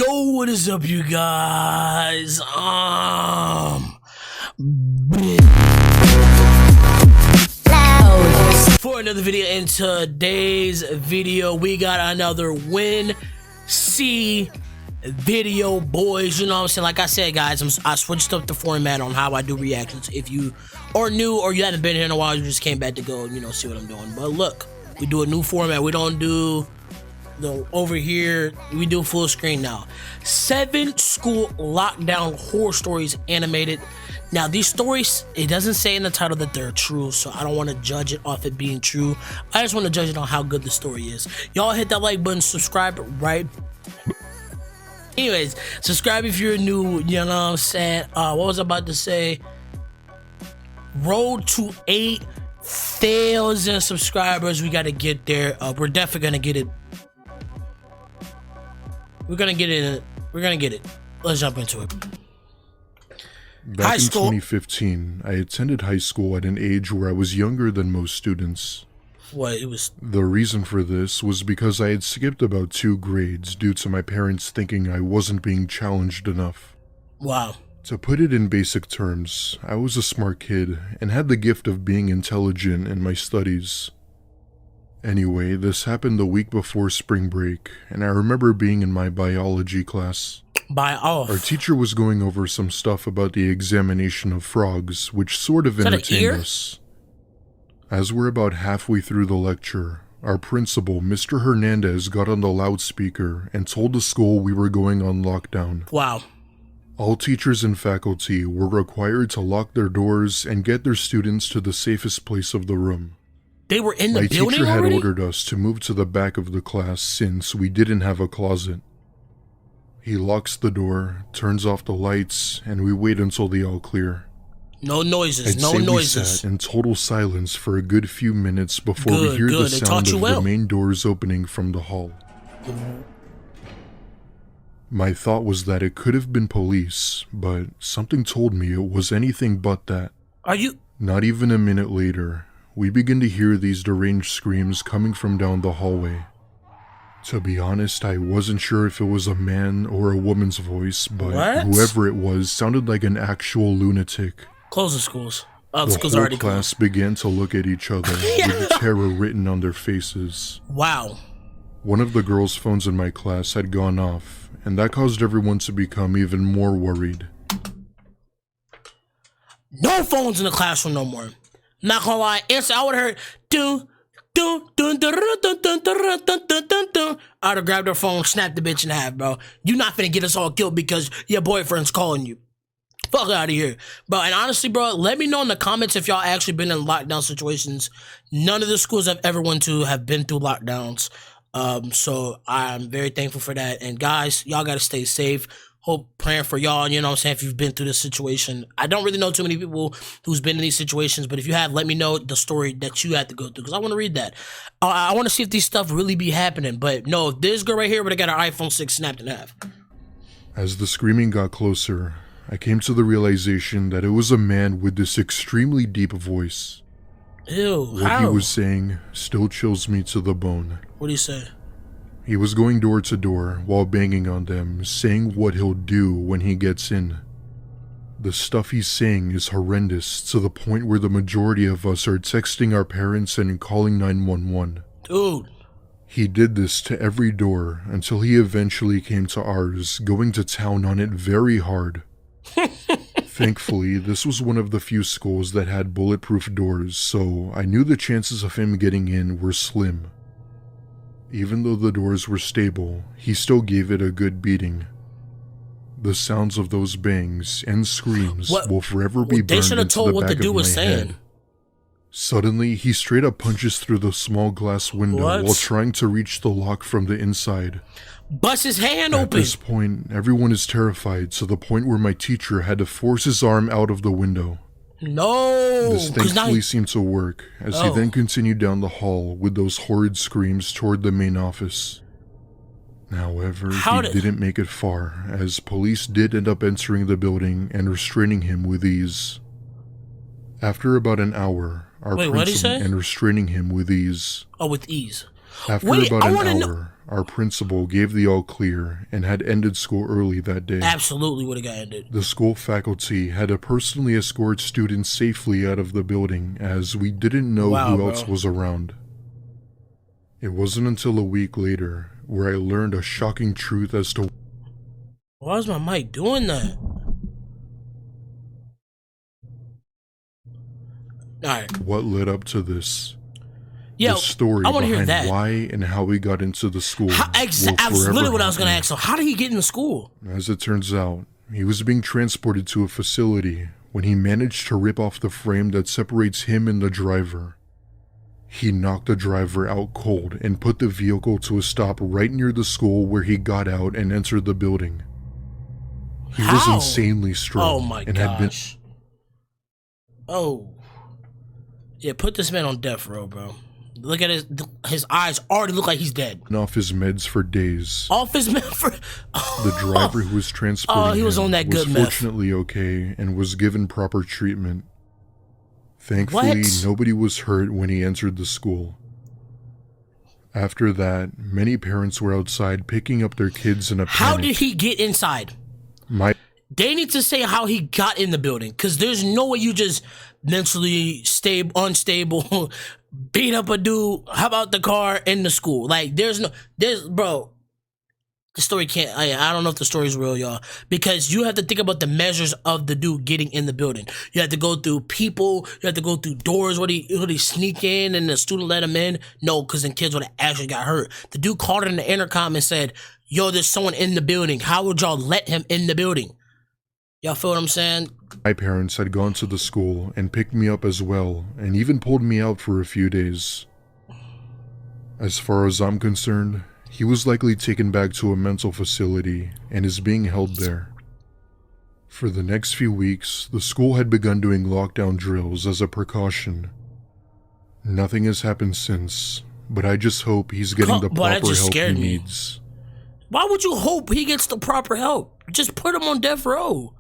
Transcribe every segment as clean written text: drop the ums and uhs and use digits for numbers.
Yo, what is up, you guys? For another video. In today's video, we got another Win C video, boys. You know what I'm saying? Like I said, guys, I switched up the format on how I do reactions. If you are new or you haven't been here in a while, you just came back to go, see what I'm doing. But look, we do a new format. We don't do over here, we do full screen now. 7 school lockdown horror stories animated. Now these stories, it doesn't say in the title that they're true, so I don't want to judge it off it being true. I just want to judge it on how good the story is. Y'all hit that like button, subscribe right. Anyways, subscribe if you're new. You know what I'm saying? What was I about to say? Road to 8,000 subscribers. We got to get there. We're definitely gonna get it. We're gonna get it. Let's jump into it. Back in 2015, I attended high school at an age where I was younger than most students. What, it was? The reason for this was because I had skipped about 2 grades due to my parents thinking I wasn't being challenged enough. Wow. To put it in basic terms, I was a smart kid and had the gift of being intelligent in my studies. Anyway, this happened the week before spring break, and I remember being in my biology class. Our teacher was going over some stuff about the examination of frogs, which sort of entertained us. As we're about halfway through the lecture, our principal, Mr. Hernandez, got on the loudspeaker and told the school we were going on lockdown. Wow. All teachers and faculty were required to lock their doors and get their students to the safest place of the room. They were in the building already? My teacher had ordered us to move to the back of the class since we didn't have a closet. He locks the door, turns off the lights, and we wait until the all clear. No noises, We sat in total silence for a good few minutes before we hear the sound of the main doors opening from the hall. My thought was that it could have been police, but something told me it was anything but that. Not even a minute later, we begin to hear these deranged screams coming from down the hallway. To be honest, I wasn't sure if it was a man or a woman's voice, but whoever it was sounded like an actual lunatic. Close the schools. The whole class began to look at each other with terror written on their faces. Wow. One of the girls' phones in my class had gone off, and that caused everyone to become even more worried. No phones in the classroom no more. Not gonna lie, I would have heard dun dun dun dun dun dun dun dun dun dun. I would have grabbed her phone, snapped the bitch in half, bro. You not finna get us all killed because your boyfriend's calling you. Fuck out of here, bro. And honestly, bro, let me know in the comments if y'all actually been in lockdown situations. None of the schools I've ever went to have been through lockdowns. So I'm very thankful for that. And guys, y'all gotta stay safe. Hope, praying for y'all, you know what I'm saying, if you've been through this situation. I don't really know too many people who's been in these situations, but if you have, let me know the story that you had to go through, because I want to read that. I want to see if these stuff really be happening, but no, this girl right here would have got her iPhone 6 snapped in half. As the screaming got closer, I came to the realization that it was a man with this extremely deep voice. Ew, What he was saying still chills me to the bone. What did he say? He was going door to door while banging on them, saying what he'll do when he gets in. The stuff he's saying is horrendous to the point where the majority of us are texting our parents and calling 911. Dude. He did this to every door until he eventually came to ours, going to town on it very hard. Thankfully, this was one of the few schools that had bulletproof doors, so I knew the chances of him getting in were slim. Even though the doors were stable, he still gave it a good beating. The sounds of those bangs and screams will forever be burned into the back of my head. Suddenly, he straight up punches through the small glass window while trying to reach the lock from the inside. Bust his hand open! At this point, everyone is terrified to the point where my teacher had to force his arm out of the window. No! This thankfully seemed to work, as he then continued down the hall with those horrid screams toward the main office. However, he didn't make it far, as police did end up entering the building and restraining him with ease. After about an hour, our principal and restraining him with ease. Oh, with ease. After Wait, about I an want to know. hour, our principal gave the all clear and had ended school early that day. Absolutely would have got ended. The school faculty had to personally escort students safely out of the building as we didn't know Wow, who else bro. was around. It wasn't until a week later where I learned a shocking truth as to Why is my mic doing that? Alright. what led up to this. Yo, The story I want to hear behind that. why and how we got into the school will That's forever literally what I was haunt going to me. ask. So, how did he get into school? As it turns out, he was being transported to a facility when he managed to rip off the frame that separates him and the driver. He knocked the driver out cold and put the vehicle to a stop right near the school where he got out and entered the building. He was How? insanely strong Oh my and had been gosh. Oh. Yeah, put this man on death row, bro. Look at his eyes already look like he's dead. off his meds for days. Off his meth for The driver who was transporting he was him on that good was meth. fortunately okay and was given proper treatment. Thankfully, What? nobody was hurt when he entered the school. After that, many parents were outside picking up their kids in a panic. How did he get inside? My They need to say how he got in the building, because there's no way you just mentally unstable, beat up a dude, hop out the car in the school. Like, bro, the story can't, I don't know if the story's real, y'all, because you have to think about the measures of the dude getting in the building. You have to go through people, you have to go through doors. Would he sneak in and the student let him in? No, because then kids would have actually got hurt. The dude called in the intercom and said, yo, there's someone in the building. How would y'all let him in the building? Y'all feel what I'm saying? My parents had gone to the school and picked me up as well, and even pulled me out for a few days. As far as I'm concerned, he was likely taken back to a mental facility and is being held there. For the next few weeks, the school had begun doing lockdown drills as a precaution. Nothing has happened since, but I just hope he's getting the Boy, that proper just help he scared me. needs. Why would you hope he gets the proper help? Just put him on death row.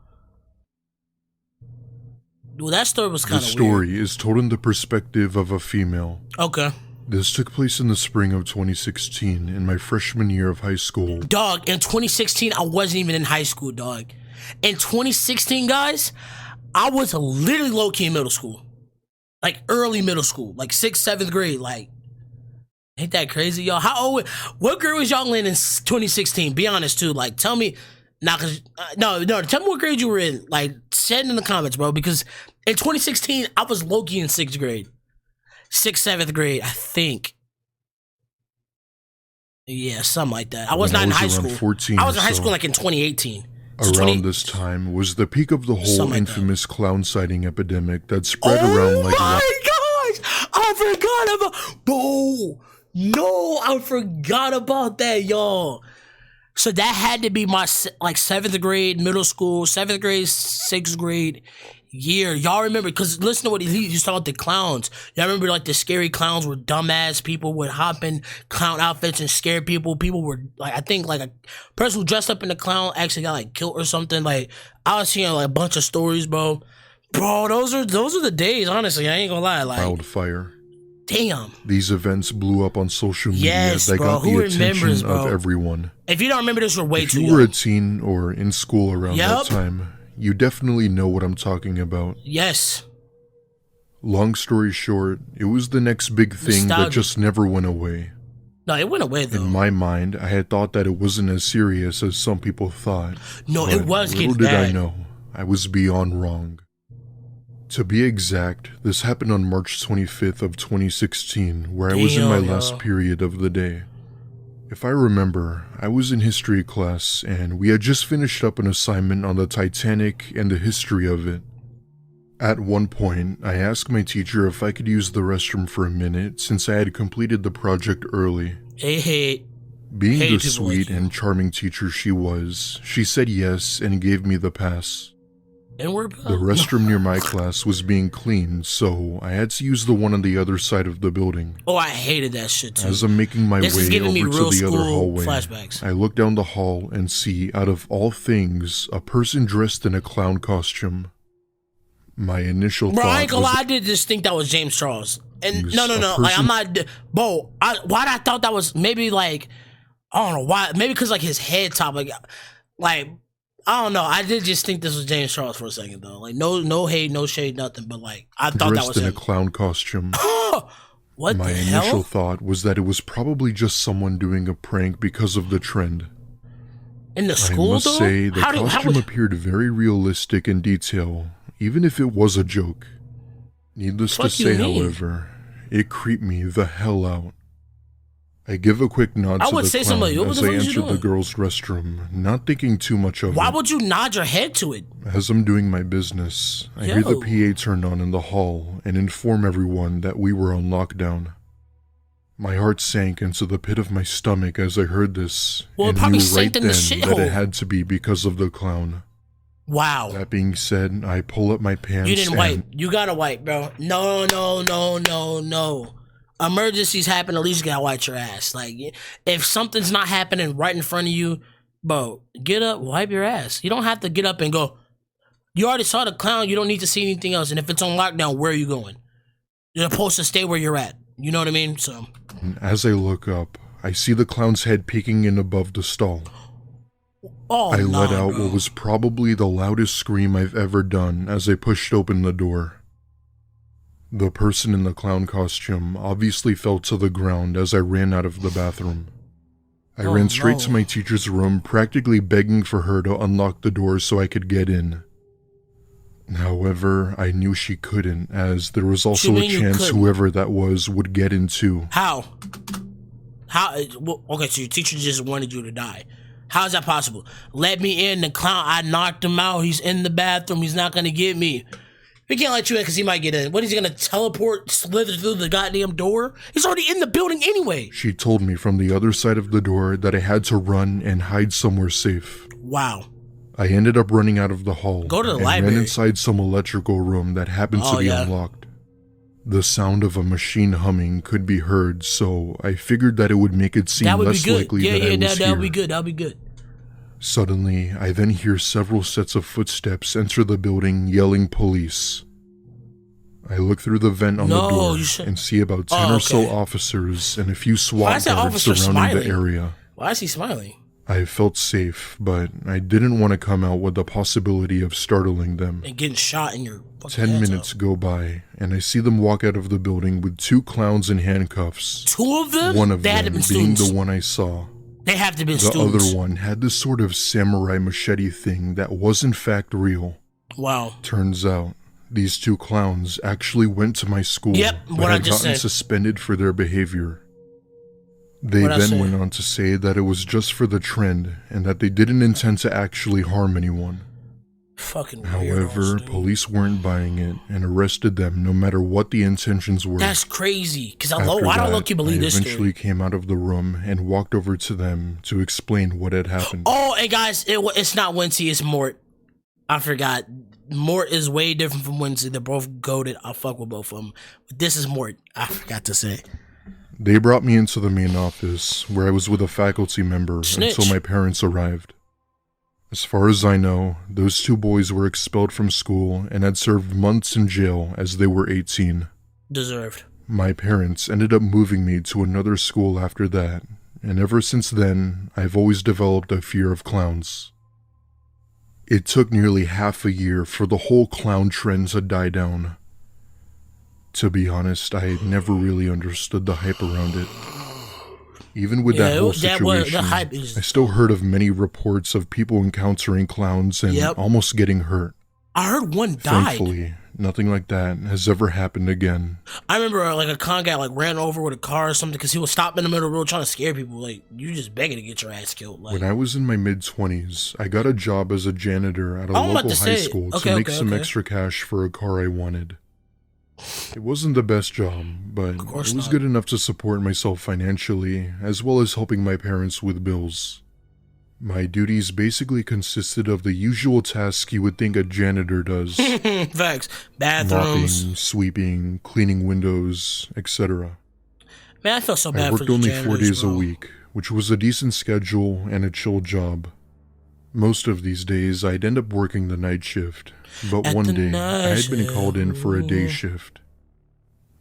Well, that story was The kind of weird. story is told in the perspective of a female. Okay. This took place in the spring of 2016, in my freshman year of high school. Dog, in 2016, I wasn't even in high school, dog. In 2016, guys, I was literally low-key in middle school. Like, early middle school. Like, 6th, 7th grade. Like, ain't that crazy, y'all? What grade was y'all in 2016? Be honest, too. Like, tell me. No, tell me what grade you were in. Like, say it in the comments, bro. Because in 2016, I was low-key in 6th grade. 6th, 7th grade, I think. Yeah, something like that. I was not in high around school. 14 I was or in high so. school like in 2018. So Around this time was the peak of the whole Something like that. infamous clown sighting epidemic that spread around like Oh my gosh! I forgot about. No, I forgot about that, y'all. So that had to be my like 7th grade, middle school, 7th grade, 6th grade year. Y'all remember? Because listen to what he was talking about the clowns. Y'all remember like the scary clowns were dumbass people would hop in clown outfits and scare people. People were like, I think like a person who dressed up in the clown actually got like killed or something. Like I was hearing like a bunch of stories, bro. Bro, those are the days. Honestly, I ain't gonna lie. Like, wildfire. damn. These events blew up on social media Yes, that bro. got the Who attention remembers, bro? of everyone. If you don't remember this, you're way If too you were a young. teen or in school around that Yup. time, you definitely know what I'm talking about. Yes. Long story short, it was the next big thing that Nostalgic. just never went away. No, it went away though. In my mind, I had thought that it wasn't as serious as some people thought. No, it but was little getting did I bad. know, I was beyond wrong. To be exact, this happened on March 25th of 2016, where I was in my Damn, last yo. period of the day. If I remember, I was in history class, and we had just finished up an assignment on the Titanic and the history of it. At one point, I asked my teacher if I could use the restroom for a minute since I had completed the project early. Hey. Being Hey, the people sweet like you. and charming teacher she was, she said yes and gave me the pass. And we're The restroom near my class was being cleaned, so I had to use the one on the other side of the building. Oh, I hated that shit too. As I'm making my This is way giving me over to real the other school hallway, flashbacks. I look down the hall and see, out of all things, a person dressed in a clown costume. My initial Bro, I thought ain't gonna was lie, I did just think that was James Charles. And was no. a Like, I'm person- not, bro. Why I thought that was maybe like, I don't know why. Maybe because like his head top, like I don't know. I did just think this was James Charles for a second though. Like no hate, no shade, nothing. But like I thought that dressed was in a him. clown costume. What My the initial hell? thought was that it was probably just someone doing a prank because of the trend. In the I school must though? say, the how costume would, appeared very realistic in detail, even if it was a joke. Needless to Fuck you say, mean? however, it creeped me the hell out. I give a quick nod I to would the say clown something like, what as the I fuck is you entered the doing? girls' restroom, not thinking too much of Why it. would you nod your head to it? As I'm doing my business, I hear the Yo. PA turn on in the hall and inform everyone that we were on lockdown. My heart sank into the pit of my stomach as I heard this, Well, it and probably knew sank right in the then that shithole. it had to be because of the clown. Wow. That being said, I pull up my pants You didn't and wipe. You gotta wipe, bro. No. Emergencies happen, at least you gotta wipe your ass. Like, if something's not happening right in front of you, bro, get up, wipe your ass. You don't have to get up and go. You already saw the clown. You don't need to see anything else. And if it's on lockdown, where are you going? You're supposed to stay where you're at. You know what I mean? So, as I look up, I see the clown's head peeking in above the stall. I let out bro. what was probably the loudest scream I've ever done as I pushed open the door. The person in the clown costume obviously fell to the ground as I ran out of the bathroom. I ran straight to my teacher's room, practically begging for her to unlock the door so I could get in. However, I knew she couldn't, as there was also a chance whoever that was would get in too. How? Well, okay, so your teacher just wanted you to die. How is that possible? Let me in, the clown. I knocked him out. He's in the bathroom. He's not gonna get me. We can't let you in because he might get in. What, is he gonna teleport, slither through the goddamn door? He's already in the building anyway. She told me from the other side of the door that I had to run and hide somewhere safe. Wow. I ended up running out of the hall. Go to the and library. ran inside some electrical room that happened to be unlocked. The sound of a machine humming could be heard, so I figured that it would make it seem less likely that I was here. That'll be good. That'll be good. Suddenly, I then hear several sets of footsteps enter the building, yelling police. I look through the vent on the door and see about 10 or so officers and a few SWAT guards surrounding the area. Why is he smiling? I felt safe, but I didn't want to come out with the possibility of startling them. And getting shot in your fucking 10 minutes go by, and I see them walk out of the building with two clowns in handcuffs. Two of them? One of they them had to be being students. the one I saw. They have to be The students. other one had this sort of samurai machete thing that was in fact real. Wow. Turns out, these two clowns actually went to my school, but had gotten suspended for their behavior. They then went on to say that it was just for the trend, and that they didn't intend to actually harm anyone. Fucking However, weirdos, police weren't buying it and arrested them no matter what the intentions were. That's crazy, because I don't look you believe this I eventually came out of the room and walked over to them to explain what had happened. Oh, and guys, it's not Wincy, it's Mort. I forgot. Mort is way different from Wincy. They're both goated. I'll fuck with both of them. But this is Mort. I forgot to say. They brought me into the main office, where I was with a faculty member until my parents arrived. As far as I know, those two boys were expelled from school and had served months in jail as they were 18. Deserved. My parents ended up moving me to another school after that, and ever since then, I've always developed a fear of clowns. It took nearly half a year for the whole clown trend to die down. To be honest, I never really understood the hype around it. Even with that whole situation, I still heard of many reports of people encountering clowns and almost getting hurt. I heard one died. Thankfully, nothing like that has ever happened again. I remember like a con guy like ran over with a car or something because he was stopping in the middle of the road trying to scare people. Like, you just begging to get your ass killed. Like, when I was in my mid-20s, I got a job as a janitor at a local high school to make some extra cash for a car I wanted. It wasn't the best job, but it was good enough to support myself financially, as well as helping my parents with bills. My duties basically consisted of the usual tasks you would think a janitor does. Facts. Bathrooms. Mopping, sweeping, cleaning windows, etc. Man, I feel so bad for the janitors. I worked only 4 days a week, which was a decent schedule and a chill job. Most of these days, I'd end up working the night shift, but At one the day, night I had been called in for a day shift.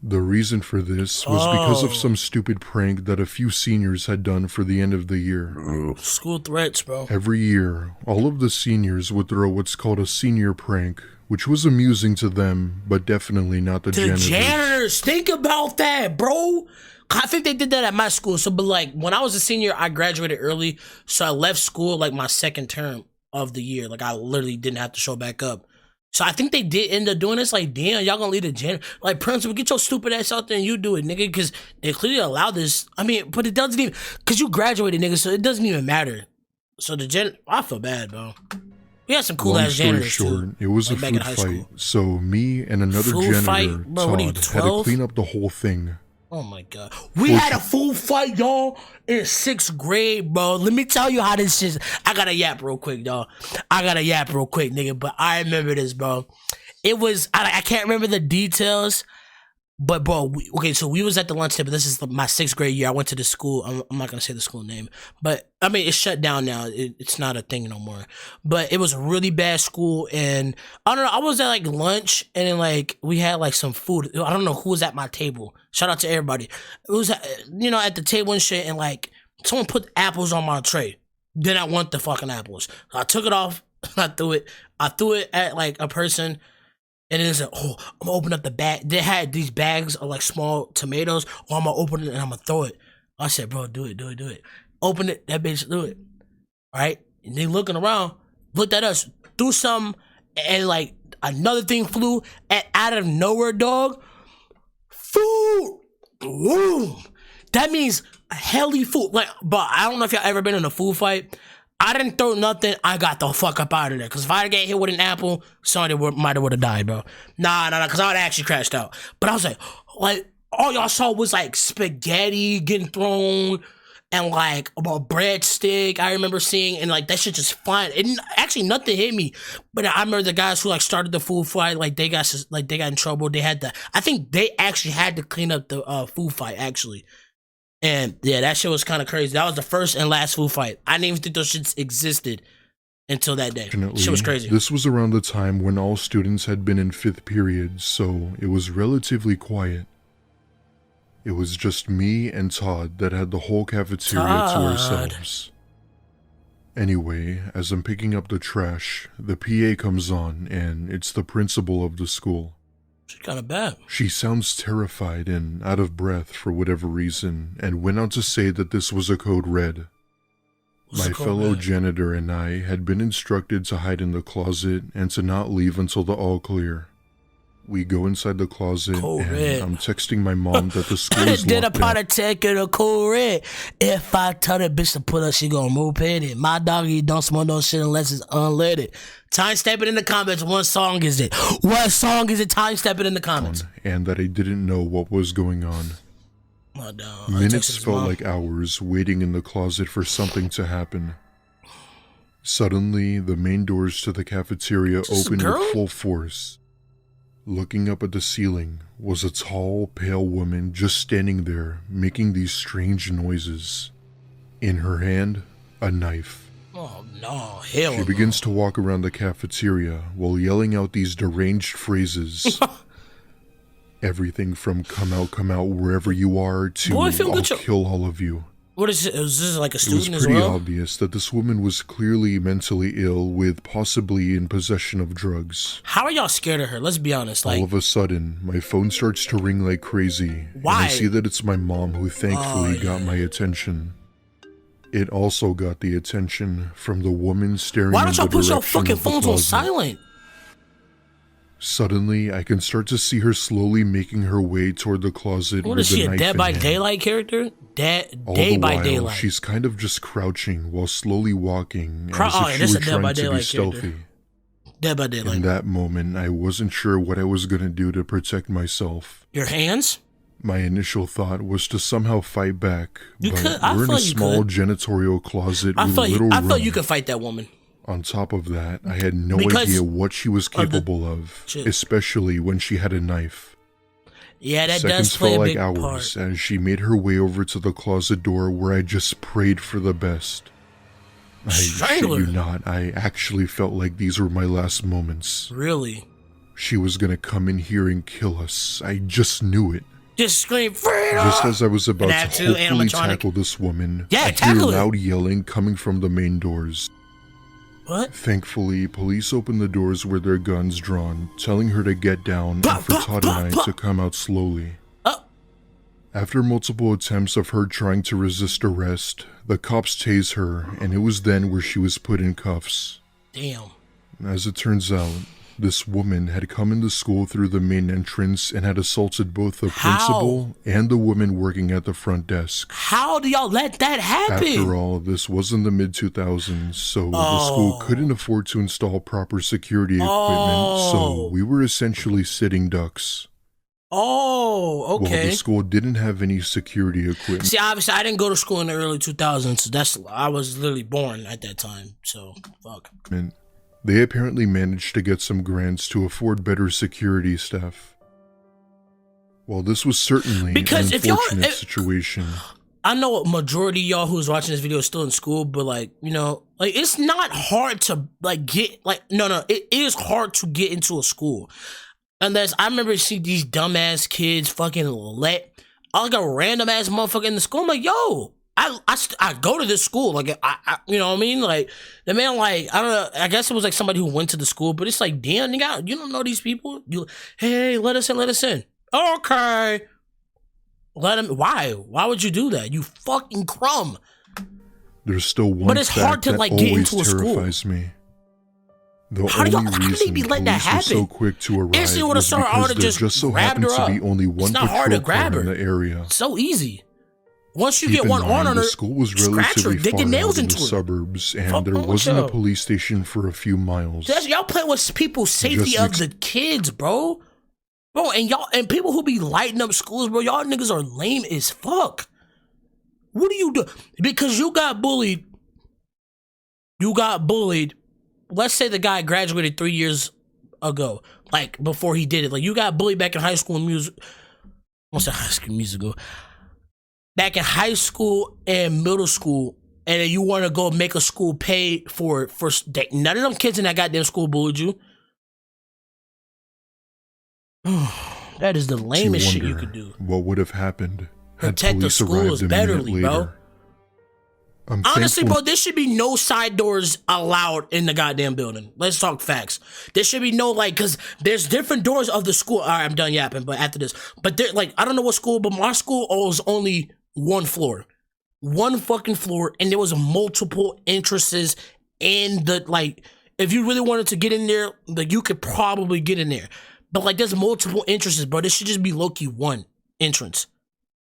The reason for this was because of some stupid prank that a few seniors had done for the end of the year. School threats, bro. Every year, all of the seniors would throw what's called a senior prank, which was amusing to them, but definitely not the janitors. The janitors, think about that, bro. I think they did that at my school. So, but like when I was a senior, I graduated early, so I left school like my second term of the year. Like I literally didn't have to show back up. So I think they did end up doing this. Like, damn, y'all gonna leave the janitor? Like, principal, get your stupid ass out there and you do it, nigga. Because they clearly allow this. I mean, but it doesn't even, because you graduated, nigga, so it doesn't even matter. So the I feel bad, bro. We had some cool ass janitors short, too. It was like a back in food high fight. school. So me and another Food janitor, fight? Bro, what are you, Todd, had to 12? clean up the whole thing. Oh my god. We had a food fight, y'all, in 6th grade, bro. Let me tell you how this is. I gotta yap real quick, dog. Nigga. But I remember this, bro. It was, I can't remember the details, but bro, so we was at the lunch table. This is my 6th grade year. I went to the school. I'm not gonna say the school name, but I mean, it's shut down now. It's not a thing no more. But it was a really bad school, and I don't know. I was at like lunch, and then like we had like some food. I don't know who was at my table. Shout out to everybody. It was at the table and shit, and like someone put apples on my tray. Then I want the fucking apples. So I took it off. I threw it at like a person. And then it's like, oh, I'm gonna open up the bag. They had these bags of like small tomatoes. Oh, I'm gonna open it and I'm gonna throw it. I said, bro, do it. Open it, that bitch, do it. All right? And they looking around, looked at us, threw something, and like another thing flew out of nowhere, dog. Food! Woo! That means helly food. Like, but I don't know if y'all ever been in a food fight. I didn't throw nothing. I got the fuck up out of there. Because if I get hit with an apple, somebody might have died, bro. Nah, because I would have actually crashed out. But I was like, all y'all saw was like spaghetti getting thrown and like a breadstick. I remember seeing, and like that shit just flying. And actually, nothing hit me. But I remember the guys who like started the food fight, like they got in trouble. I think they actually had to clean up the food fight, actually. And yeah, that shit was kind of crazy. That was the first and last food fight. I didn't even think those shits existed until that day. Shit was crazy. This was around the time when all students had been in 5th period, so it was relatively quiet. It was just me and Todd that had the whole cafeteria to ourselves. Anyway, as I'm picking up the trash, the PA comes on, and it's the principal of the school. She's kind of bad. She sounds terrified and out of breath for whatever reason, and went on to say that this was a code red. My fellow janitor and I had been instructed to hide in the closet and to not leave until the all clear. We go inside the closet, and I'm texting my mom that the school is Did a locked part down. of taking a cool red. If I tell that bitch to put up, she gonna move it. My doggy don't smoke no shit unless it's unleaded. Time step it in the comments. What song is it? Time step it in the comments. And that I didn't know what was going on. Oh, no. Minutes felt like hours waiting in the closet for something to happen. Suddenly, the main doors to the cafeteria opened with full force. Looking up at the ceiling was a tall, pale woman just standing there, making these strange noises. In her hand, a knife. Oh no, hell no. She begins to walk around the cafeteria while yelling out these deranged phrases. Everything from come out wherever you are to I'll kill all of you. What is it? Is this like a student It was as well? pretty obvious that this woman was clearly mentally ill with possibly in possession of drugs. How are y'all scared of her? Let's be honest. All of a sudden, my phone starts to ring like crazy. Why? And I see that it's my mom who thankfully got my attention. It also got the attention from the woman staring in the direction of the closet. Why don't y'all put your fucking phones on silent? Suddenly, I can start to see her slowly making her way toward the closet. What is she, a Dead by Daylight character? Day by Daylight. She's kind of just crouching while slowly walking as if she were trying to be stealthy. Dead by Daylight. In that moment, I wasn't sure what I was going to do to protect myself. Your hands? My initial thought was to somehow fight back, but we're in a small janitorial closet with little room. I thought you could fight that woman. On top of that, I had no idea what she was capable of, especially when she had a knife. Yeah, that Seconds does play felt a like big hours part. as she made her way over to the closet door where I just prayed for the best. I shit Strangler. you not, I actually felt like these were my last moments. Really? She was gonna come in here and kill us. I just knew it. Just scream freedom. Just as I was about And to have two hopefully animatronic- tackle this woman, Yeah, I tackle hear her. loud yelling coming from the main doors. What? Thankfully, police opened the doors with their guns drawn, telling her to get down Bah, and for bah, Todd and bah, I to come out slowly. Oh. After multiple attempts of her trying to resist arrest, the cops tased her, and it was then where she was put in cuffs. Damn. As it turns out, this woman had come into school through the main entrance and had assaulted both the How? principal and the woman working at the front desk. How do y'all let that happen? After all, this was in the mid-2000s, so the school couldn't afford to install proper security equipment, so we were essentially sitting ducks. Oh, Well, okay. the school didn't have any security equipment. See, obviously, I didn't go to school in the early 2000s. I was literally born at that time. So, fuck. They apparently managed to get some grants to afford better security staff. Well, this was certainly Because an if y'all- unfortunate situation. I know a majority of y'all who's watching this video is still in school, but like, you know, like it's not hard to like get like no, it is hard to get into a school. Unless I remember seeing these dumbass kids fucking let like a random ass motherfucker in the school. I'm like, yo, I go to this school. Like I you know what I mean? Like the man, like I don't know. I guess it was like somebody who went to the school, but it's like, damn, nigga, you don't know these people. You, hey, let us in. Okay, let him. Why would you do that? You fucking crumb. There's still one But it's fact hard to, that like, get always into a school. terrifies me. The How do only y'all- how do they reason be letting that police were so happen? quick to arrive Instantly would've was saw her, I because would've there just just so grabbed happened her to be up. only It's one not hard to patrol car grab in her. the area. So easy. Once you Keep get in one mind, on her, the school was scratch her, relatively dig far your nails out in the into her. suburbs, and Fuck there wrong with wasn't a y'all? police station for a few miles. Y'all playing with people's safety Just of the kids, bro. Bro, and y'all and people who be lighting up schools, bro, y'all niggas are lame as fuck. What do you do? Because you got bullied. Let's say the guy graduated 3 years ago, like before he did it. Like you got bullied back in high school and music. What's that high school musical? Back in high school and middle school, and then you want to go make a school pay for none of them kids in that goddamn school bullied you. That is the lamest shit you could do. What would have happened had Protect the police schools arrived a minute betterly, later? bro. I'm Honestly, thankful- bro, there should be no side doors allowed in the goddamn building. Let's talk facts. There should be no, like, because there's different doors of the school. All right, I'm done yapping, but after this. But there, like, I don't know what school, but my school was only one floor. One fucking floor, and there was multiple entrances in the, like, if you really wanted to get in there, like, you could probably get in there. But, like, there's multiple entrances, bro. There should just be low-key one entrance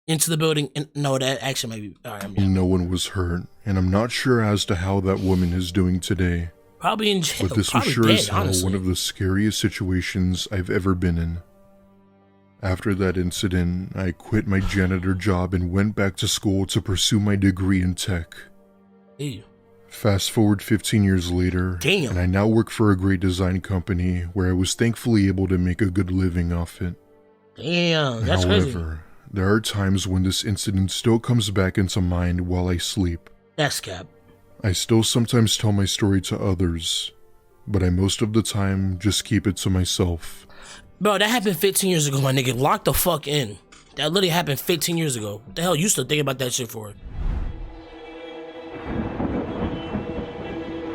into the building. And no, that actually might be, all right, I'm done. No one was hurt, and I'm not sure as to how that woman is doing today. Probably in jail. But this was Probably sure dead, as hell honestly. one of the scariest situations I've ever been in. After that incident, I quit my janitor job and went back to school to pursue my degree in tech. Ew. Fast forward 15 years later, Damn. and I now work for a great design company where I was thankfully able to make a good living off it. Damn, that's crazy. However, there are times when this incident still comes back into mind while I sleep. That's cap. I still sometimes tell my story to others, but I most of the time just keep it to myself. Bro, that happened 15 years ago, my nigga. Lock the fuck in. That literally happened 15 years ago. What the hell you still thinking about that shit for?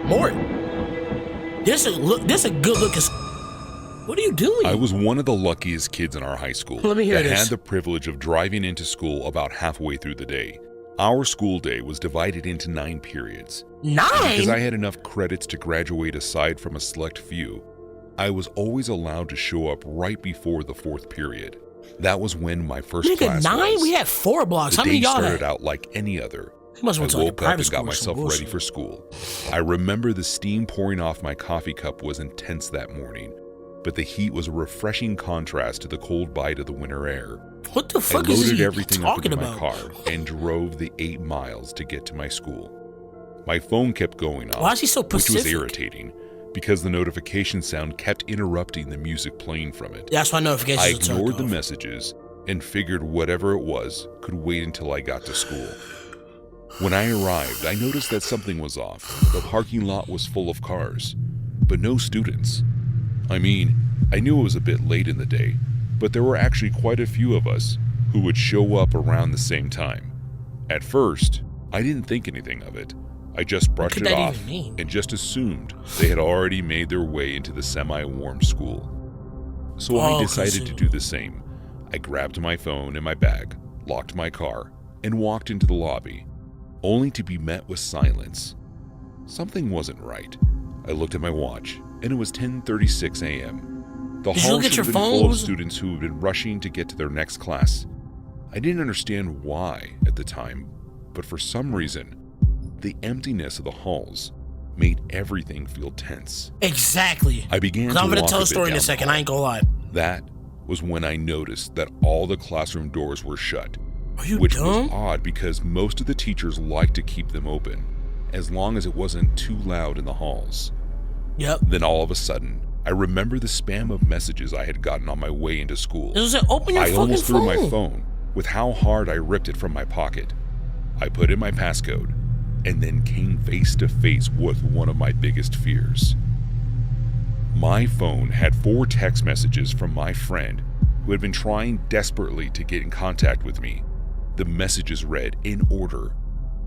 Mort. This a good look. What are you doing? I was one of the luckiest kids in our high school Let me hear that this. had the privilege of driving into school about halfway through the day. Our school day was divided into 9 periods. Because I 9? had enough credits to graduate aside from a select few, I was always allowed to show up right before the 4th period. That was when my first Nigga, class 9? was. We had 4 blocks. The How many day y'all started had? out like any other. You must I have went to like a woke up private and school got or some myself ready bullshit. for school. I remember the steam pouring off my coffee cup was intense that morning, but the heat was a refreshing contrast to the cold bite of the winter air. What the I fuck is loaded he everything up talking into my about? car and drove the 8 miles to get to my school. My phone kept going off, Why is he so which was Pacific? irritating because the notification sound kept interrupting the music playing from it. That's why notifications I are turned ignored the off. messages and figured whatever it was could wait until I got to school. When I arrived, I noticed that something was off. The parking lot was full of cars, but no students. I mean, I knew it was a bit late in the day, but there were actually quite a few of us who would show up around the same time. At first, I didn't think anything of it. I just brushed it off and just assumed they had already made their way into the semi-warm school. So I decided to do the same. I grabbed my phone and my bag, locked my car, and walked into the lobby, only to be met with silence. Something wasn't right. I looked at my watch, and it was 10:36 a.m. The hall should have been full of students who had been rushing to get to their next class. I didn't understand why at the time, but for some reason, the emptiness of the halls made everything feel tense. Exactly. I began to I'm going to walk tell a story in a down second. the hall. I ain't gonna lie. That was when I noticed that all the classroom doors were shut. Are you which dumb? was odd because most of the teachers liked to keep them open, as long as it wasn't too loud in the halls. Yep. Then all of a sudden, I remember the spam of messages I had gotten on my way into school. It was like, open your I fucking almost threw phone. my phone with how hard I ripped it from my pocket. I put in my passcode and then came face to face with one of my biggest fears. My phone had 4 text messages from my friend who had been trying desperately to get in contact with me. The messages read, in order,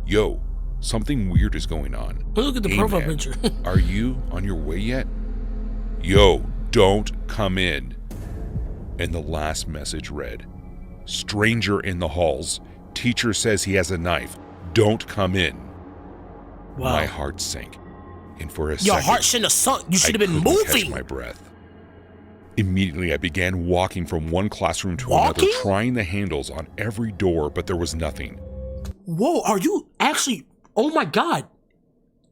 "Yo, something weird is going on. Look at the Hey, profile man, picture. Are you on your way yet? Yo, don't come in." And the last message read, "Stranger in the halls. Teacher says he has a knife. Don't come in." Wow. My heart sank, and for a Your second, heart shouldn't have sunk. You should have been couldn't catch moving. my breath. Immediately, I began walking from one classroom to Walking? another, trying the handles on every door, but there was nothing. Whoa, are you actually? Oh my God.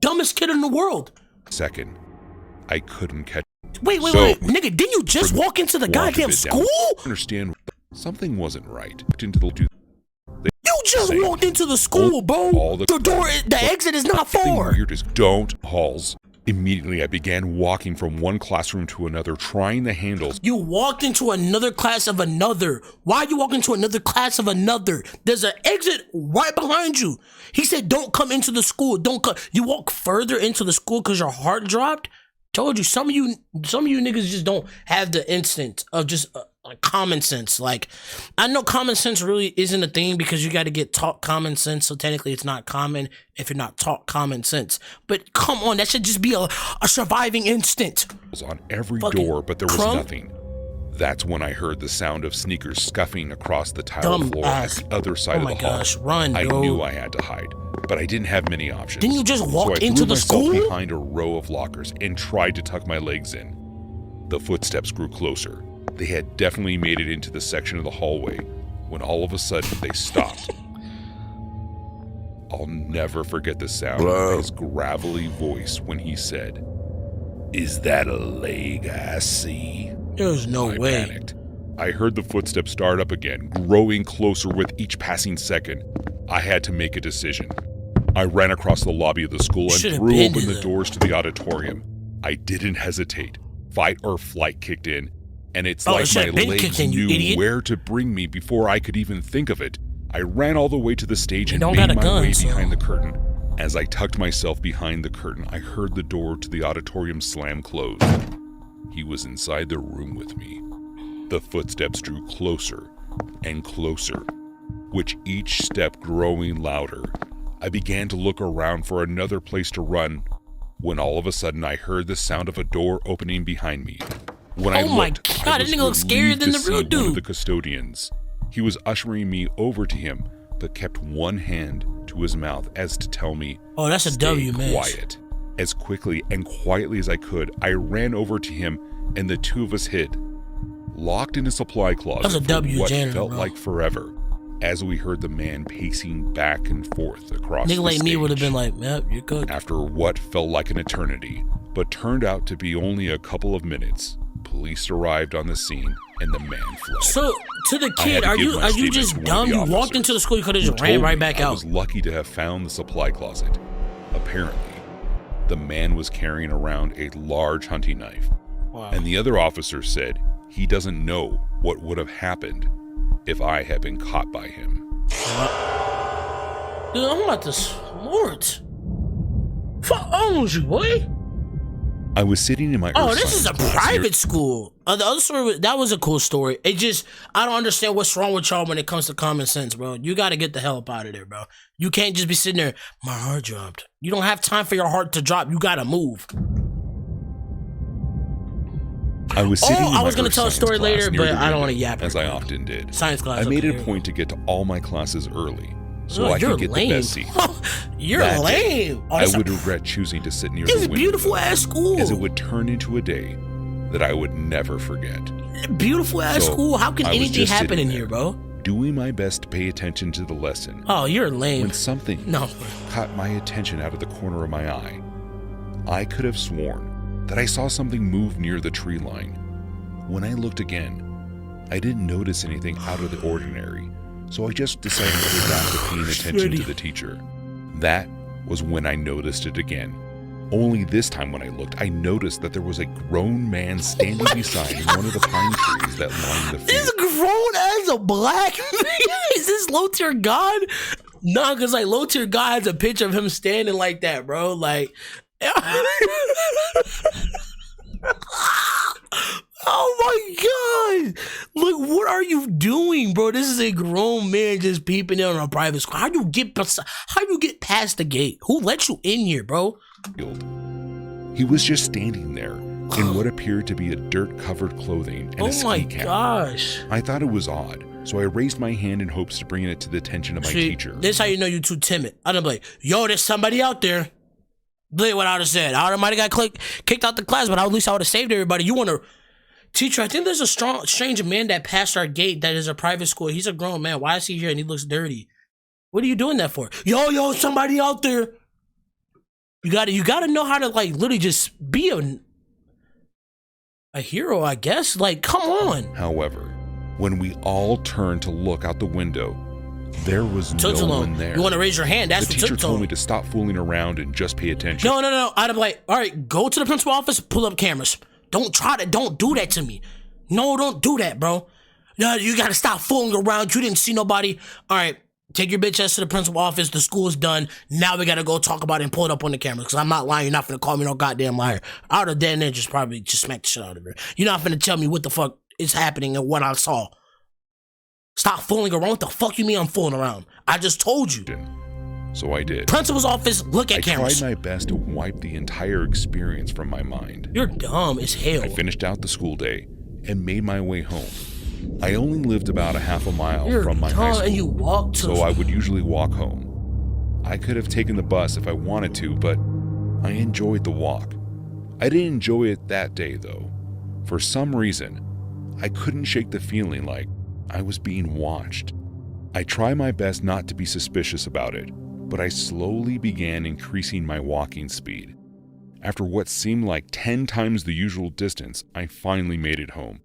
Dumbest kid in the world. Second, I couldn't catch. Wait, So, nigga, didn't you just walk into the Walked a goddamn bit down. school? Understand something wasn't right. Into the You just Same. walked into the school, bro. all the The exit is not Something far. weird is don't halls. Immediately, I began walking from one classroom to another, trying the handles. You walked into another class of another. Why you walk into another class of another? There's an exit right behind you. He said, don't come into the school. Don't come. You walk further into the school because your heart dropped. Told you, some of you niggas just don't have the instinct of just like common sense. Like, I know common sense really isn't a thing because you got to get taught common sense. So technically it's not common if you're not taught common sense. But come on, that should just be a surviving instinct. On every Fucking door, but there was crumb. nothing. That's when I heard the sound of sneakers scuffing across the tile Dumb floor ass. at the other side Oh of my the hall. gosh, run, I bro. knew I had to hide, but I didn't have many options. Didn't you just walk so I into threw the myself school? behind a row of lockers and tried to tuck my legs in. The footsteps grew closer. They had definitely made it into the section of the hallway when all of a sudden they stopped. I'll never forget the sound of his gravelly voice when he said, "Is that a leg I see?" There's no I way. panicked. I heard the footsteps start up again, growing closer with each passing second. I had to make a decision. I ran across the lobby of the school and Should've threw been open to the them. doors to the auditorium. I didn't hesitate. Fight or flight kicked in, and it's Oh, it like my should've been legs kicked in, you knew idiot. where to bring me before I could even think of it. I ran all the way to the stage and don't made got a my gun, way so- behind the curtain. As I tucked myself behind the curtain, I heard the door to the auditorium slam closed. He was inside the room with me. The footsteps drew closer and closer, with each step growing louder. I began to look around for another place to run, when all of a sudden I heard the sound of a door opening behind me. When I Oh my looked, God, I that was nigga looks scarier relieved than to the real see one of dude. the custodians. He was ushering me over to him, but kept one hand to his mouth as to tell me, Oh, that's a "Stay W, man. quiet." As quickly and quietly as I could, I ran over to him, and the two of us hid, locked in a supply closet That's a for W, what janitor, felt bro. like forever, as we heard the man pacing back and forth across Nigga the like stage. me would have been like, yep, you're good. After what felt like an eternity, but turned out to be only a couple of minutes, police arrived on the scene and the man fled. So, to the I kid, had to are give you my are you statement just to one of dumb? the You walked officers, into the school, you could have who just ran told right me back I out. was lucky to have found the supply closet. Apparently, the man was carrying around a large hunting knife, Wow. and the other officer said he doesn't know what would have happened if I had been caught by him. Dude, I'm about to Mort. Fuck owns you, boy. I was sitting in my Oh, Earth this is a science class private school. The other story, that was a cool story. It just, I don't understand what's wrong with y'all when it comes to common sense, bro. You got to get the hell up out of there, bro. You can't just be sitting there, my heart dropped. You don't have time for your heart to drop. You got to move. I was sitting in I my was gonna Earth tell a science story class later, near but the I don't window, want to yap. as I often did. Science class. I made okay. it a point to get to all my classes early, so Oh, I you're could get lame. the best seat. You're That day, lame. Oh, I this would regret choosing to sit near the It's a window, beautiful though, ass school. as it would turn into a day that I would never forget. Beautiful ass So, school. How can I was anything just happen sitting in there, here, bro? Doing my best to pay attention to the lesson, Oh, you're lame. when something No. caught my attention out of the corner of my eye. I could have sworn that I saw something move near the tree line. When I looked again, I didn't notice anything out of the ordinary, so I just decided to go back to paying attention to the teacher. That was when I noticed it again. Only this time when I looked, I noticed that there was a grown man standing beside one of the pine trees that lined the This field. grown as a black man. Is this low tier God? Nah, cause like low tier God has a picture of him standing like that, bro. Like, oh my God! Look, what are you doing, bro? This is a grown man just peeping in on a private school. How you get past the gate? Who let you in here, bro? He was just standing there in what appeared to be a dirt-covered clothing and a Oh ski my cap. gosh! I thought it was odd, so I raised my hand in hopes to bring it to the attention of my See, teacher. this how you know you too timid. I'd be like, yo, there's somebody out there. Look what I would have said. I might have got kicked out the class, but at least I would have saved everybody. You want to, teacher? I think there's a strange man that passed our gate that is a private school. He's a grown man. Why is he here and he looks dirty? What are you doing that for? Yo, somebody out there. You gotta know how to like literally just be a hero, I guess. Like, come on. However, when we all turned to look out the window, there was no one there. You want to raise your hand? That's The what teacher told me to stop fooling around and just pay attention. No. I'd be like, all right, go to the principal office, pull up cameras. Don't do that to me. No, don't do that, bro. No, you gotta stop fooling around. You didn't see nobody. All right, take your bitch ass to the principal office. The school's done. Now we gotta go talk about it and pull it up on the camera. Cause I'm not lying. You're not gonna call me no goddamn liar. I would have dead there probably just smack the shit out of her. You're not gonna tell me what the fuck is happening and what I saw. Stop fooling around. What the fuck you mean I'm fooling around? I just told you. So I did. Principal's office, look at cameras. I tried my best to wipe the entire experience from my mind. You're dumb as hell. I finished out the school day and made my way home. I only lived about a half a mile from my high school, and you walked so I would usually walk home. I could have taken the bus if I wanted to, but I enjoyed the walk. I didn't enjoy it that day, though. For some reason, I couldn't shake the feeling like I was being watched. I tried my best not to be suspicious about it, but I slowly began increasing my walking speed. After what seemed like 10 times the usual distance, I finally made it home.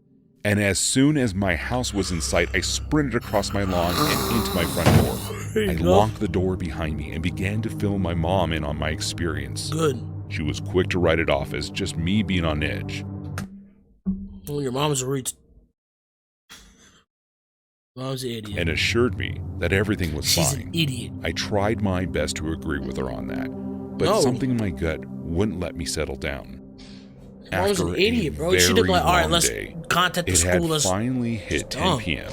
And as soon as my house was in sight, I sprinted across my lawn and into my front door. I locked the door behind me and began to fill my mom in on my experience. Good. She was quick to write it off as just me being on edge. Well, your mom's a reach. Mom's an idiot. And assured me that everything was She's fine. an idiot. I tried my best to agree with her on that, but something in my gut wouldn't let me settle down. Mom's After an idiot, bro. a She did very like, all right, long let's day, contact the it school. had Let's. finally hit 10 dumb. p.m.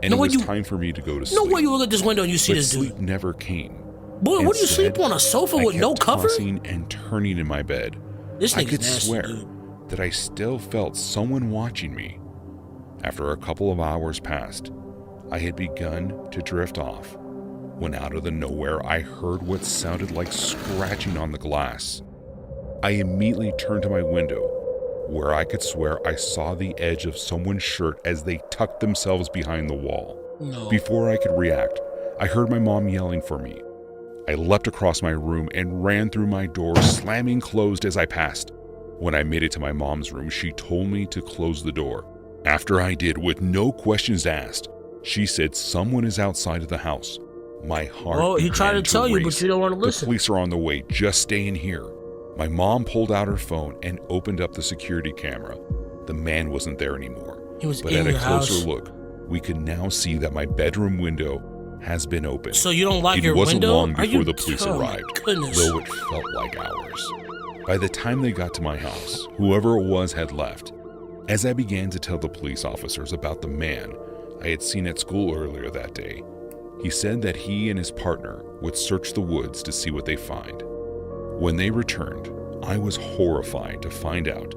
And No it way was you- time for me to go to No sleep. way you look at this window and you see But this sleep dude. never came. Boy, what do you Instead, sleep on a sofa I with no kept cover? tossing and turning in my bed. This I nigga's could nasty, swear dude. that I still felt someone watching me. After a couple of hours passed, I had begun to drift off when out of the nowhere I heard what sounded like scratching on the glass. I immediately turned to my window, where I could swear I saw the edge of someone's shirt as they tucked themselves behind the wall. No. Before I could react, I heard my mom yelling for me. I leapt across my room and ran through my door, slamming closed as I passed. When I made it to my mom's room, she told me to close the door. After I did, with no questions asked, she said someone is outside of the house. My heart Well, he tried began to tell you, race. but you don't want to The listen. police are on the way. Just stay in here. My mom pulled out her phone and opened up the security camera. The man wasn't there anymore. He was But in at a your closer house. look, we could now see that my bedroom window has been opened. So you don't lock it your wasn't window? long Are before you- the police oh my arrived, goodness. though it felt like hours. By the time they got to my house, whoever it was had left. As I began to tell the police officers about the man I had seen at school earlier that day, he said that he and his partner would search the woods to see what they find. When they returned, I was horrified to find out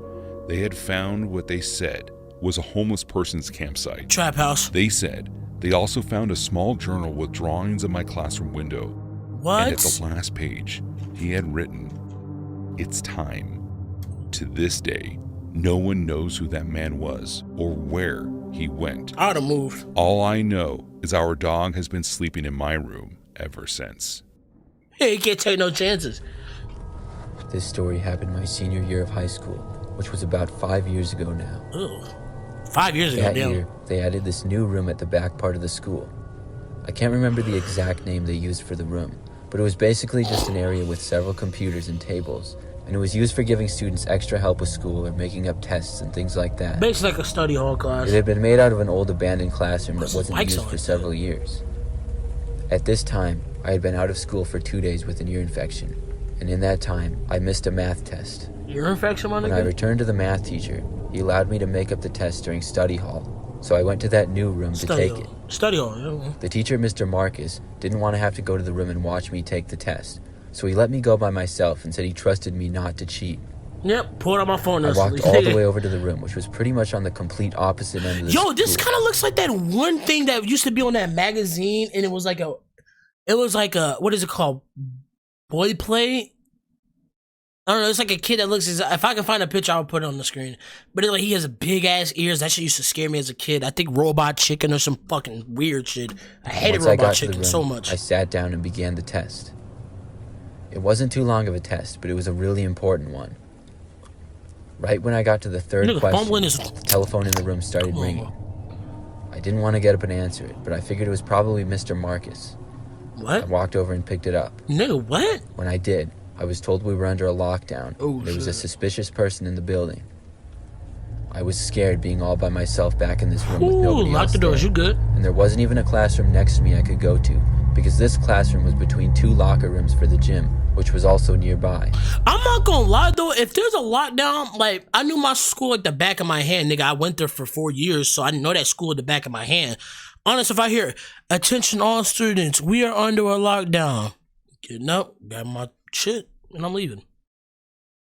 they had found what they said was a homeless person's campsite. Trap house. They said they also found a small journal with drawings of my classroom window. What? And at the last page, he had written, "It's time." To this day, no one knows who that man was or where he went. I would have moved. All I know is our dog has been sleeping in my room ever since. Hey, you can't take no chances. This story happened my senior year of high school, which was about 5 years ago now. Ugh. 5 years ago, That damn. year, they added this new room at the back part of the school. I can't remember the exact name they used for the room, but it was basically just an area with several computers and tables, and it was used for giving students extra help with school or making up tests and things like that. Basically like a study hall class. It had been made out of an old abandoned classroom that What's wasn't lights used on for it? several years. At this time, I had been out of school for 2 days with an ear infection, and in that time, I missed a math test. Ear infection, my When I nigga? returned to the math teacher, he allowed me to make up the test during study hall, so I went to that new room to Study take it. hall. Study hall, yeah. The teacher, Mr. Marcus, didn't want to have to go to the room and watch me take the test, so he let me go by myself and said he trusted me not to cheat. Yep, pulled out my phone. I instantly. walked all the way over to the room, which was pretty much on the complete opposite end of the Yo, school. this kind of looks like that one thing that used to be on that magazine, and it was like a, what is it called? Boy play? I don't know. It's like a kid that looks. If I can find a picture, I'll put it on the screen. But it's like he has big ass ears. That shit used to scare me as a kid. I think Robot Chicken or some fucking weird shit. I hated Once I Robot got to the Chicken room, so much. I sat down and began the test. It wasn't too long of a test, but it was a really important one. Right when I got to the third Nigga, question, fumbling is- the telephone in the room started Come on. ringing. I didn't want to get up and answer it, but I figured it was probably Mr. Marcus. I What? walked over and picked it up. Nigga, what? When I did, I was told we were under a lockdown. Oh, There was a shit. suspicious person in the building. I was scared being all by myself back in this room with Ooh, nobody lock else the doors. there. You good? And there wasn't even a classroom next to me I could go to, because this classroom was between two locker rooms for the gym, which was also nearby. I'm not gonna lie though, if there's a lockdown, like I knew my school at the back of my hand, nigga. I went there for 4 years, so I know that school at the back of my hand. Honest, if I hear, "Attention all students, we are under a lockdown," getting up, got my shit, and I'm leaving.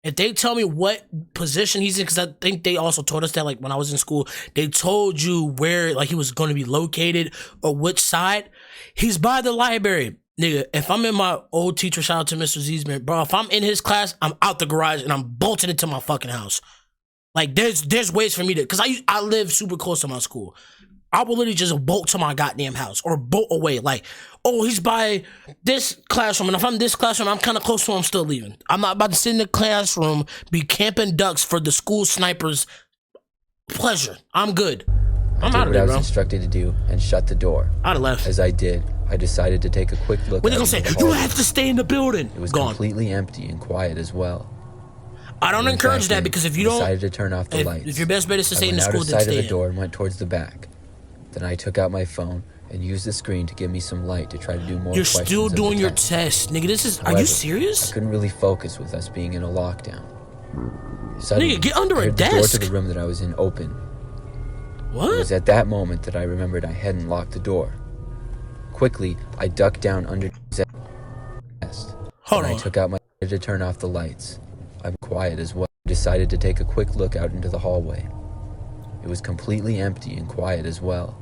If they tell me what position he's in, because I think they also told us that, like when I was in school, they told you where like he was going to be located or which side. He's by the library. Nigga, if I'm in my old teacher, shout out to Mr. Ziesman, bro, if I'm in his class, I'm out the garage and I'm bolting into my fucking house. Like, there's ways for me to, because I live super close to my school. I will literally just bolt to my goddamn house or bolt away. Like, oh, he's by this classroom, and if I'm in this classroom, I'm kind of close to him, I'm still leaving. I'm not about to sit in the classroom, be camping ducks for the school snipers' pleasure. I'm good. I'm I out did of what I there, was bro. instructed to do and shut the door. I'd have left. As I did, I decided to take a quick look. What they out gonna say? into the You hallway. have to stay in the building. It was Gone. completely empty and quiet as well. I don't Went encourage back that in because if you and don't, decided to turn off the lights. if your best bet is to I stay in went the out school, of then sight of stay the in. door and went towards the back. Then I took out my phone and used the screen to give me some light to try to do more You're questions still of the doing your test. test, nigga. This is. Are However, you serious? I couldn't really focus with us being in a lockdown. Suddenly, Nigga, get under I a heard the door to desk. the room that I was in open. It What? was at that moment that I remembered I hadn't locked the door. Quickly, I ducked down underneath the desk. Hold Then on. I took out my to turn off the lights. I'm quiet as well. I decided to take a quick look out into the hallway. It was completely empty and quiet as well.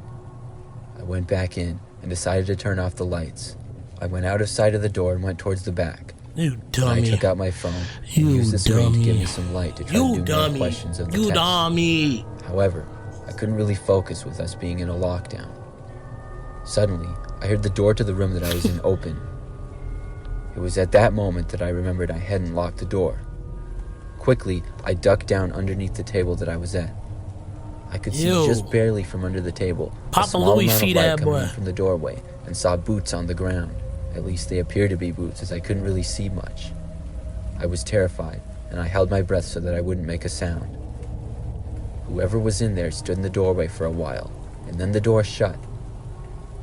I went back in and decided to turn off the lights. I went out of sight of the door and went towards the back. You Then I dummy. took out my phone You and used the screen to give dummy. me some light to try You to do more dummy. questions of the You test. dummy. However, I couldn't really focus with us being in a lockdown. Suddenly, I heard the door to the room that I was in open. It was at that moment that I remembered I hadn't locked the door. Quickly, I ducked down underneath the table that I was at. I could see Ew. just barely from under the table Papa a small Louie amount feed of light that coming boy. in from the doorway and saw boots on the ground. At least they appeared to be boots, as I couldn't really see much. I was terrified, and I held my breath so that I wouldn't make a sound. Whoever was in there stood in the doorway for a while, and then the door shut.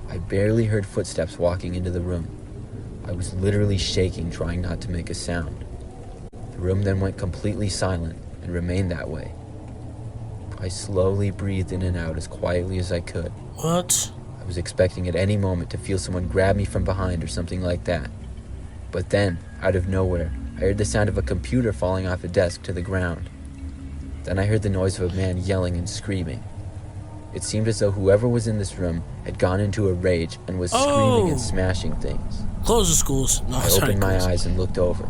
I barely heard footsteps walking into the room. I was literally shaking, trying not to make a sound. The room then went completely silent and remained that way. I slowly breathed in and out as quietly as I could. What? I was expecting at any moment to feel someone grab me from behind or something like that. But then, out of nowhere, I heard the sound of a computer falling off a desk to the ground. Then I heard the noise of a man yelling and screaming. It seemed as though whoever was in this room had gone into a rage and was screaming and smashing things. Close the schools. No, I opened my eyes and looked over.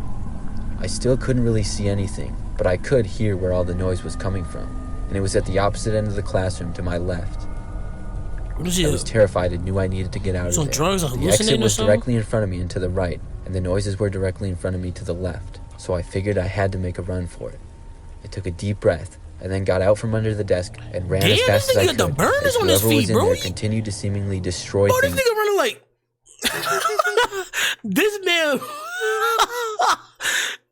I still couldn't really see anything, but I could hear where all the noise was coming from, and it was at the opposite end of the classroom to my left. What is he? I was terrified and knew I needed to get out of there. Drugs or The exit hallucinating or was something? directly in front of me and to the right, and the noises were directly in front of me to the left, so I figured I had to make a run for it. I took a deep breath, and then got out from under the desk and ran as fast as I could, as whoever was in there continued to seemingly destroy Bro, this things. nigga running like... This man...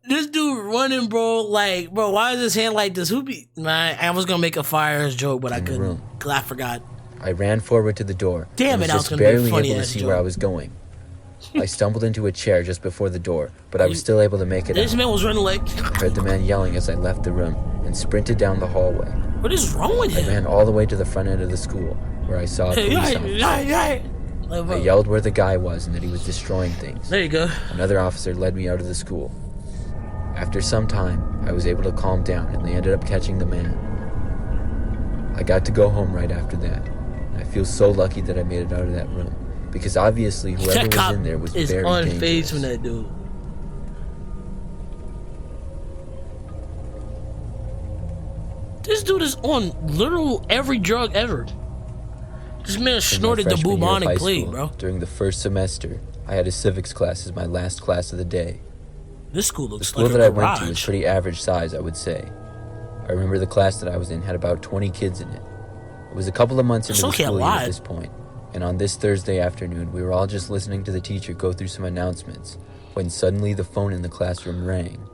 This dude running, bro, like, bro, why is his hand like this? Who be... Man, I was gonna make a fire joke, but I In the couldn't. room. Cause I forgot. I ran forward to the door. Damn and it, I was just gonna be a barely funny able to ass see where joke. I was going. I stumbled into a chair just before the door, but I was still able to make it This out. man was running like... I heard the man yelling as I left the room and sprinted down the hallway. What is wrong with I him? ran all the way to the front end of the school, where I saw a police officer. I yelled where the guy was and that he was destroying things. There you go. Another officer led me out of the school. After some time, I was able to calm down and they ended up catching the man. I got to go home right after that. And I feel so lucky that I made it out of that room, because obviously whoever That was cop in there was is very unfazed dangerous. from that dude. This dude is on literal every drug ever. This man In my snorted the freshman year of high bubonic plague, school, bro. During the first semester, I had a civics class as my last class of the day. This school The looks school like that a I went to was garage. pretty average size, I would say. I remember the class that I was in had about 20 kids in it. It was a couple of months into the It's okay, a school year lot. at this point, and on this Thursday afternoon, we were all just listening to the teacher go through some announcements, when suddenly the phone in the classroom rang.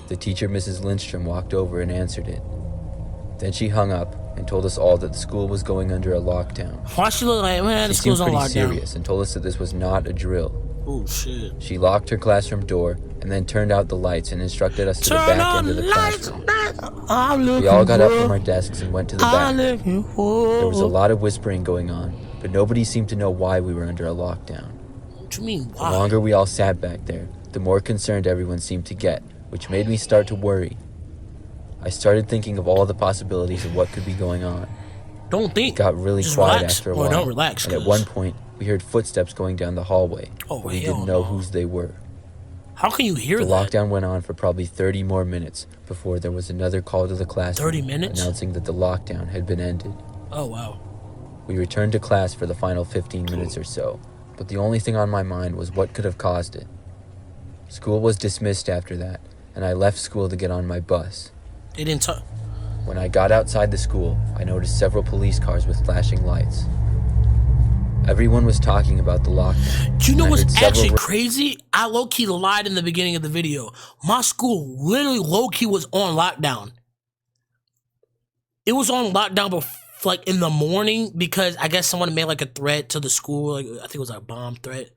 The teacher, Mrs. Lindstrom, walked over and answered it. Then she hung up and told us all that the school was going under a lockdown. Why she look like, man, the She seemed school's on pretty lockdown. serious and told us that this was not a drill. Oh, shit. She locked her classroom door and then turned out the lights and instructed us to the Turn back on end of the lights. classroom. I'm looking We all got up for- from our desks and went to the I'm back. looking for- There was a lot of whispering going on, but nobody seemed to know why we were under a lockdown. What you mean, The why? longer we all sat back there, the more concerned everyone seemed to get, which made me start to worry. I started thinking of all the possibilities of what could be going on. Don't It think. got really Just quiet relax. after a Or while, don't relax, and at 'cause- one point, we heard footsteps going down the hallway, Oh, but we hell didn't know no. whose they were. How can you hear The that? lockdown went on for probably 30 more minutes before there was another call to the classroom 30 minutes? announcing that the lockdown had been ended. Oh, wow. We returned to class for the final 15 minutes or so, but the only thing on my mind was what could have caused it. School was dismissed after that, and I left school to get on my bus. They didn't talk. When I got outside the school, I noticed several police cars with flashing lights. Everyone was talking about the lockdown. Do you know and I what's heard several actually crazy? I low-key lied in the beginning of the video. My school literally low-key was on lockdown. It was on lockdown like in the morning because I guess someone made like a threat to the school. Like, I think it was like a bomb threat.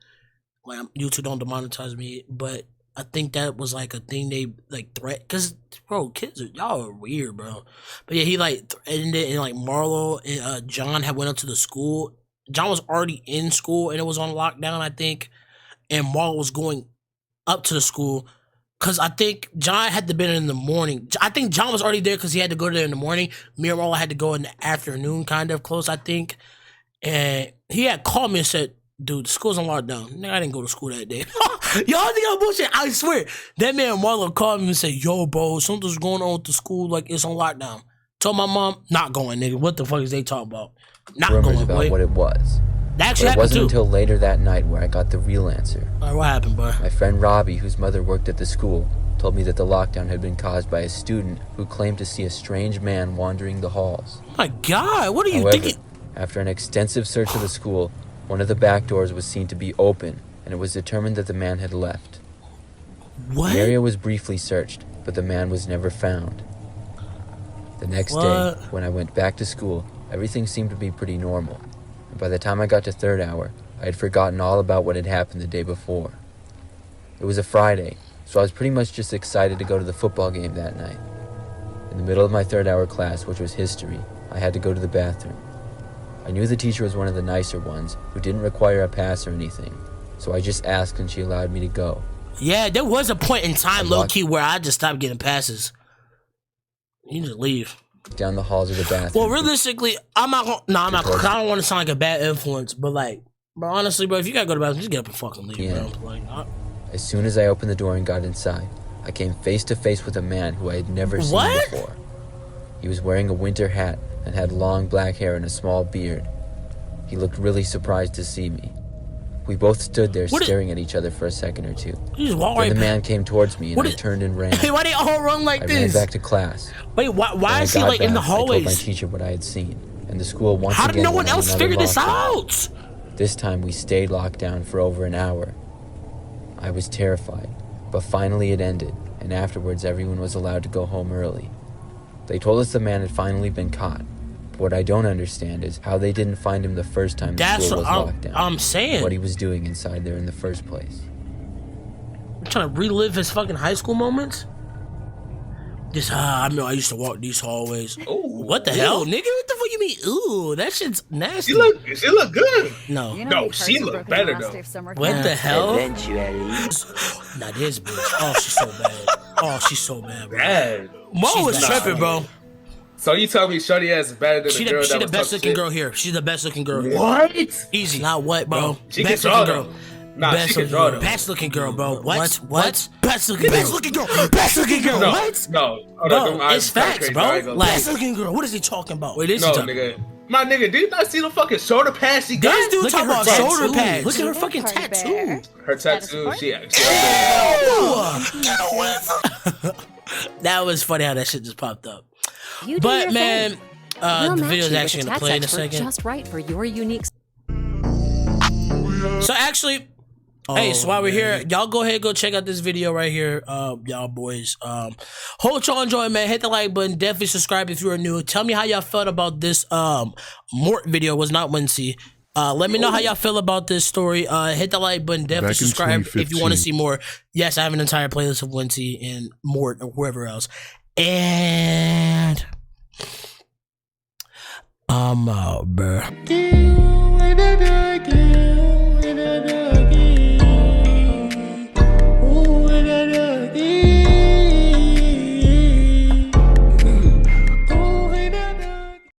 Like, YouTube don't demonetize me, but I think that was like a thing they like threat. Cause bro, kids y'all are weird, bro. But yeah, he like threatened it, and like Marlo and John had went up to the school. John was already in school and it was on lockdown, I think. And Marlo was going up to the school because I think John had to been in the morning. I think John was already there because he had to go there in the morning. Me and Marlo had to go in the afternoon, kind of close, I think. And he had called me and said, dude, the school's on lockdown. Nigga, I didn't go to school that day. Y'all think I'm bullshit? I swear. That man Marlo called me and said, yo, bro, something's going on with the school. Like, it's on lockdown. Told my mom, not going, nigga. What the fuck is they talking about? Not rumors going, about boy. what it was. That But actually it happened wasn't too. until later that night where I got the real answer. All right, what happened, bro? My friend Robbie, whose mother worked at the school, told me that the lockdown had been caused by a student who claimed to see a strange man wandering the halls. My God, what are you However, thinking? after an extensive search of the school, one of the back doors was seen to be open, and it was determined that the man had left. What? The area was briefly searched, but the man was never found. The next day, What? when I went back to school, everything seemed to be pretty normal. and by the time I got to third hour, I had forgotten all about what had happened the day before. It was a Friday, so I was pretty much just excited to go to the football game that night. In the middle of my third hour class, which was history, I had to go to the bathroom. I knew the teacher was one of the nicer ones who didn't require a pass or anything, so I just asked and she allowed me to go. Yeah, there was a point in time, low-key, where I just stopped getting passes. You just leave. Down the halls of the bathroom. Well, realistically, I'm not gonna, no, I'm not gonna, 'cause I don't want to sound like a bad influence, but like, bro, honestly, bro, if you gotta go to the bathroom, just get up and fucking leave, Yeah. bro. Like, As soon as I opened the door and got inside, I came face to face with a man who I had never seen What? before. He was wearing a winter hat and had long black hair and a small beard. He looked really surprised to see me. We both stood there staring at each other for a second or two. you just walk Then right the man came towards me and I turned and ran. Hey, why they all run like I this? ran back to class. Wait, why When I is he got like in the back, I told my hallways? teacher what I had seen, and the school once How again did no one went on else another figure this lockdown. out? This time we stayed locked down for over an hour. I was terrified, but finally it ended, and afterwards everyone was allowed to go home early. They told us the man had finally been caught. But what I don't understand is how they didn't find him the first time the That's school was what locked down. I'm saying. What he was doing inside there in the first place. I'm trying to relive his fucking high school moments. Just, I know I used to walk these hallways. Ooh, What the hell, nigga? What the fuck you mean? Ooh, that shit's nasty. She look good. No. You No, you've she heard some look broken better, last though. day of summer What camp. the hell? Eventually. Nah, this bitch. Oh, she's so bad. Oh, she's so bad, bro. Bad. Mo She's was bad. tripping, bro. So you tell me Shorty ass is better than She the girl the that was best talking looking shit? girl here. She's the best looking girl here. What? Easy. Not what, bro. She can best draw looking though. girl. Nah, best she can looking draw girl. though. Best looking girl, bro. What? Best looking girl. Best looking girl. Best looking girl. No, What? no. Hold on, Bro, them eyes it's kinda facts, crazy. I bro. ain't gonna Like, lie. best looking girl. What is he talking about? Wait, is No, he talking? nigga. My nigga, did you not see the fucking shoulder pads she got? This dude Look talking at about her shoulder tattoo. pads. Look at her Hey, fucking Cardi tattoo. Bear. Her tattoo, Support? she That was funny how that shit just popped up. You do But your man, thing. We'll the match video's you actually with gonna a play in a tax expert second. just right for your unique. So actually, hey, so while we're here, y'all go ahead, go check out this video right here, y'all boys. Hope y'all enjoy, man. Hit the like button. Definitely subscribe if you're new. Tell me how y'all felt about this Mort video. Was not Wincy. Let me know how y'all feel about this story. Hit the like button. Definitely Back in subscribe if you want to 2015. see more. Yes, I have an entire playlist of Wincy and Mort or whoever else. And I'm out, bruh.